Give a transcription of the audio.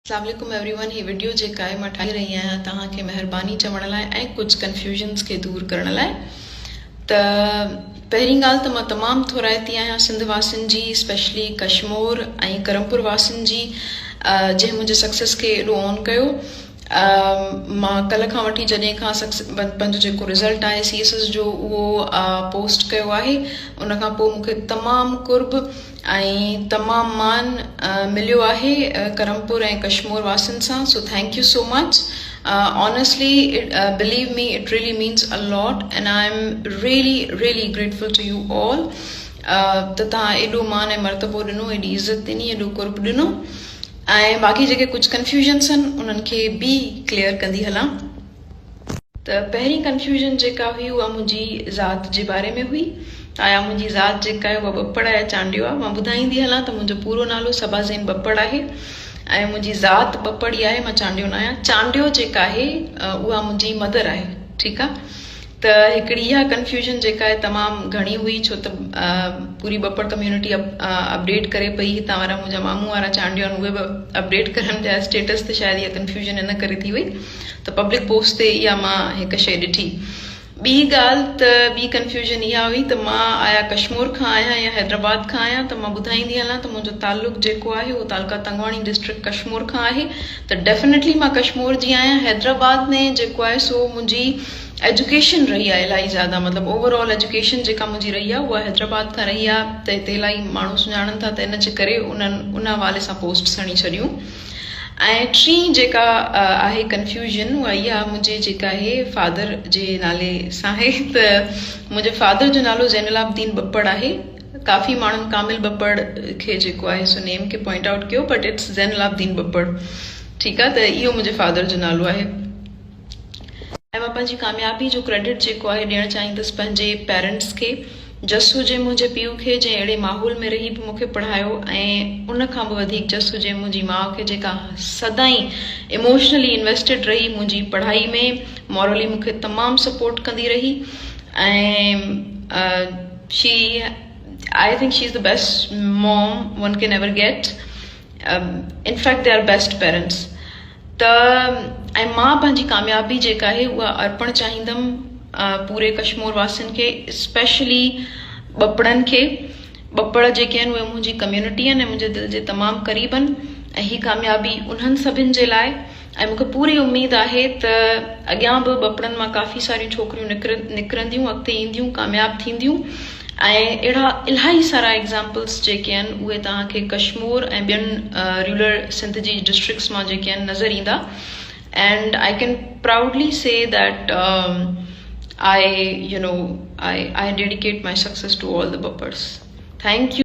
अस्सलाम वालेकुम एवरीवन। ही वीडियो जेका है मां ठाही रही आहियां तव्हांखे महिरबानी चवण लाइ ऐं कुझु कंफ्यूजन्स खे दूर करण लाइ। त पहिरीं ॻाल्हि त मां तमामु थोराइती आहियां सिंध वासियुनि जी, स्पेशली कश्मीर ऐं करमपुर वासियुनि जी, जंहिं मुंहिंजे सक्सेस खे एॾो ऑन कयो। मां कल्ह खां वठी जॾहिं खां पंहिंजो जेको रिज़ल्ट आहे CSS जो उहो पोस्ट कयो आहे, उन खां पोइ मूंखे तमामु कुर्ब ऐं तमामु मान मिलियो आहे करमपुर ऐं कश्मीर वासियुनि सां। So thank you so much. Honestly, believe me, it really means a lot and I'm really grateful to you all. त तव्हां एॾो मान ऐं मर्तबो ॾिनो, एॾी इज़त ॾिनी, एॾो कुर्ब ॾिनो। ऐं बाक़ी जेके कुझु कंफ्यूजन्स आहिनि उन्हनि खे बि क्लियर कंदी हलां। त पहिरीं कंफ्यूजन जेका हुई उहा मुंहिंजी ज़ात जे बारे में हुई। आया मुंहिंजी ज़ात जेका आहे उहा बप्पड़ या चांडियो आहे। मां ॿुधाईंदी हलां त मुंहिंजो पूरो नालो सबा ज़ैन बप्पड़ आहे ऐं मुंहिंजी ज़ात बप्पड़ ई आहे, मां चांडियो न आहियां। चांडियो जेका आहे उहा मुंहिंजी मदर आहे, ठीकु आहे। त हिकिड़ी इहा कंफ्यूजन जेका आहे तमामु घणी हुई, छो त पूरी बप्पड़ कम्यूनिटी अपडेट करे पई। हितां वारा मुंहिंजा मामू वारा चांडियो आहिनि, उहे बि अपडेट करण जा स्टेटस ते शायदि इहा कंफ्यूजन इन करे थी वई। त पब्लिक पोस्ट ते इहा मां हिकु शइ ॾिठी। ॿी ॻाल्हि त ॿी कंफ्यूजन इहा हुई त मां आया कश्मीर खां आहियां या हैदराबाद खां आहियां। त मां ॿुधाईंदी हलां त मुंहिंजो तालुक़ु जेको आहे उहो तालका तंगवाणी डिस्ट्रिक्ट कश्मीर खां आहे। त डेफिनेटली मां कश्मीर जी आहियां। हैदराबाद में जेको आहे सो मुंहिंजी एजुकेशन रही आहे इलाही ज़्यादा, मतिलबु ओवरऑल एजुकेशन जेका मुंहिंजी रही आहे उहा हैदराबाद खां रही आहे। त हिते इलाही माण्हू सुञाणनि था, त इन जे करे उन हवाले सां पोस्ट हणी छॾियूं। ऐं टी जेका आहे कंफ्यूजन उहा इहा मुंहिंजे जेका आहे फादर जे नाले सां आहे। त मुंहिंजे फादर जो नालो ज़ैनुलाब्दीन बप्पड़ आहे। काफ़ी माण्हुनि कामिल बप्पड़ खे जेको आहे सो नेम खे पॉइंट आउट कयो, बट इट्स ज़ैनुलाब्दीन बप्पड़, ठीकु आहे। त इहो मुंहिंजे फादर जो नालो आहे। ऐं मां पंहिंजी कामयाबी जो क्रेडिट जेको आहे ॾियणु चाहींदसि पंहिंजे पेरेंट्स खे। जस हुजे मुंहिंजे पीउ खे, जंहिं अहिड़े माहौल में रही बि मूंखे पढ़ायो, ऐं उन खां बि वधीक जस हुजे मुंहिंजी माउ खे, जेका सदाईं इमोशनली इन्वेस्टेड रही मुंहिंजी पढ़ाई में, मॉरली मूंखे तमामु सपोर्ट कंदी रही। ऐं I think she is the best mom one can ever get. In fact they are best parents. त ऐं मां पंहिंजी कामयाबी जेका आहे उहा अर्पणु चाहींदमि पूरे कश्मीर वासियुनि खे, स्पेशली बप्पड़नि खे। बप्पड़ जेके आहिनि उहे मुंहिंजी कम्यूनिटी आहिनि ऐं मुंहिंजे दिलि जे तमामु क़रीब आहिनि। ऐं हीअ कामयाबी उन्हनि सभिनि जे लाइ। ऐं मूंखे पूरी उमेदु आहे त अॻियां बि बप्पड़नि मां काफ़ी सारियूं छोकिरियूं निकिरंदियूं, अॻिते ईंदियूं, कामयाबु थींदियूं। ऐं अहिड़ा इलाही सारा एग्ज़ाम्पल्स जेके आहिनि उहे तव्हांखे कश्मीर ऐं ॿियनि रूरल सिंध जी डिस्ट्रिक्ट्स मां जेके आहिनि नज़र ईंदा। And I can proudly say that I dedicate my success to all the Bappars. Thank you.